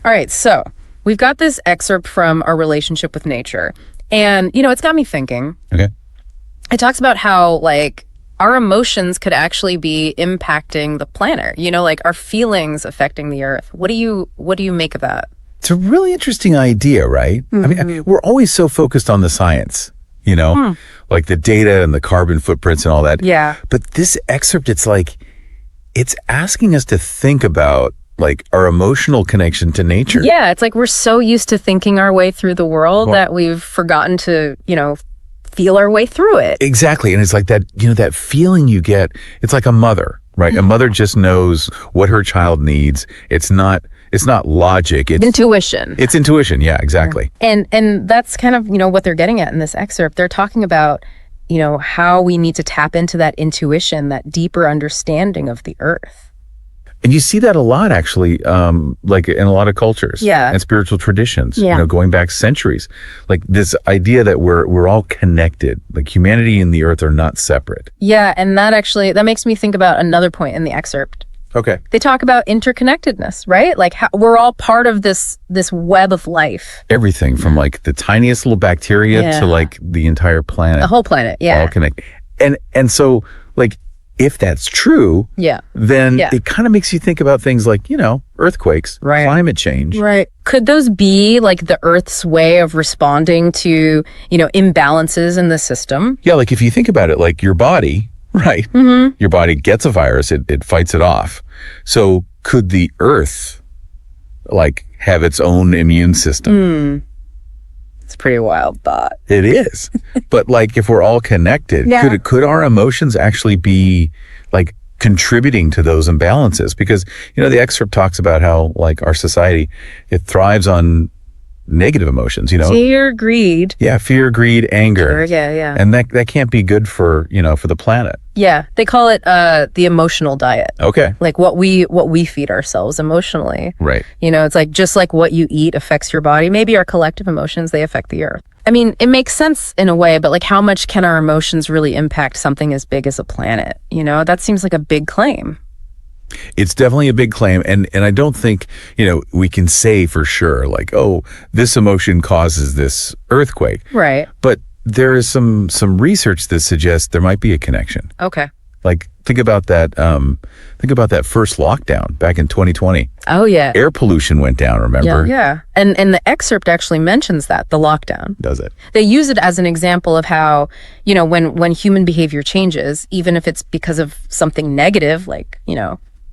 All right, so we've got this excerpt from Our Relationship with Nature. And, it's got me thinking. Okay. It talks about how, like, our emotions could actually be impacting the planet, like our feelings affecting the earth. What do you make of that? It's a really interesting idea, right? I mean, we're always so focused on the science, like the data and the carbon footprints and all that. Yeah. But this excerpt, it's asking us to think about like our emotional connection to nature. Yeah, it's like we're so used to thinking our way through the world that we've forgotten to, feel our way through it. Exactly. And it's like that, that feeling you get, it's like a mother, right? A mother just knows what her child needs. It's not logic. It's intuition. It's intuition. Yeah, exactly. And that's kind of, what they're getting at in this excerpt. They're talking about, how we need to tap into that intuition, that deeper understanding of the earth. And you see that a lot, actually, like in a lot of cultures and spiritual traditions, going back centuries, like this idea that we're all connected, like humanity and the earth are not separate. Yeah. And that makes me think about another point in the excerpt. Okay. They talk about interconnectedness, right? Like how we're all part of this web of life. Everything from like the tiniest little bacteria to like the entire planet. The whole planet. Yeah. All connected. And so like, if that's true, then it kind of makes you think about things like, earthquakes, climate change. Right. Could those be like the Earth's way of responding to, imbalances in the system? Yeah, like if you think about it, like your body, right? Mm-hmm. Your body gets a virus, it fights it off. So could the Earth like have its own immune system? It's a pretty wild thought. It is. But like if we're all connected, could our emotions actually be like contributing to those imbalances? Because, the excerpt talks about how like our society, it thrives on negative emotions, Fear, greed. Yeah, fear, greed, anger. Sure, yeah. And that can't be good for, for the planet. Yeah, they call it the emotional diet. Okay. Like what we feed ourselves emotionally. Right. It's like just like what you eat affects your body. Maybe our collective emotions, they affect the earth. I mean, it makes sense in a way, but like how much can our emotions really impact something as big as a planet? That seems like a big claim. It's definitely a big claim. And I don't think, we can say for sure, like, oh, this emotion causes this earthquake. Right. But there is some research that suggests there might be a connection. Okay. Like, think about that first lockdown back in 2020. Oh, yeah. Air pollution went down, remember? Yeah. And the excerpt actually mentions that, the lockdown. Does it? They use it as an example of how, when human behavior changes, even if it's because of something negative, like,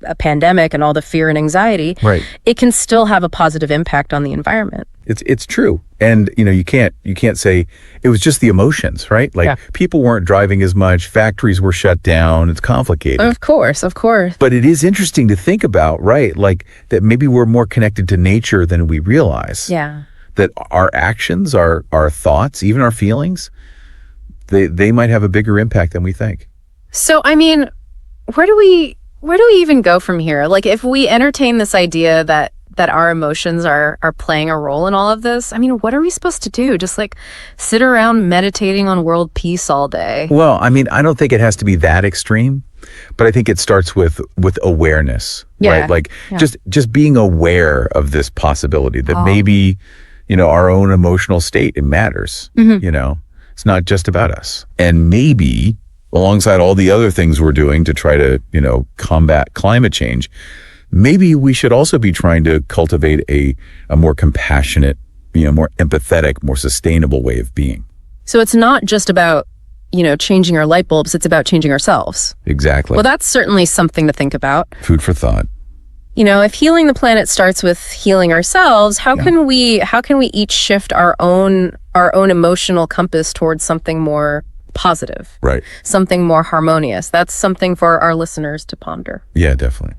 a pandemic and all the fear and anxiety, right, it can still have a positive impact on the environment. It's true. And you can't say it was just the emotions, right? Like people weren't driving as much, factories were shut down. It's complicated. Of course. But it is interesting to think about, right? Like that maybe we're more connected to nature than we realize. Yeah. That our actions, our thoughts, even our feelings, they might have a bigger impact than we think. So, I mean, where do we even go from here? Like if we entertain this idea that our emotions are playing a role in all of this, I mean, what are we supposed to do? Just like sit around meditating on world peace all day? Well, I mean, I don't think it has to be that extreme, but I think it starts with awareness, right? Like just being aware of this possibility that maybe, our own emotional state, it matters, it's not just about us. And maybe alongside all the other things we're doing to try to, combat climate change, maybe we should also be trying to cultivate a more compassionate, more empathetic, more sustainable way of being. So it's not just about, changing our light bulbs, it's about changing ourselves. Exactly. Well, that's certainly something to think about. Food for thought. If healing the planet starts with healing ourselves, how can we each shift our own emotional compass towards something more positive? Right. Something more harmonious? That's something for our listeners to ponder. Yeah, definitely.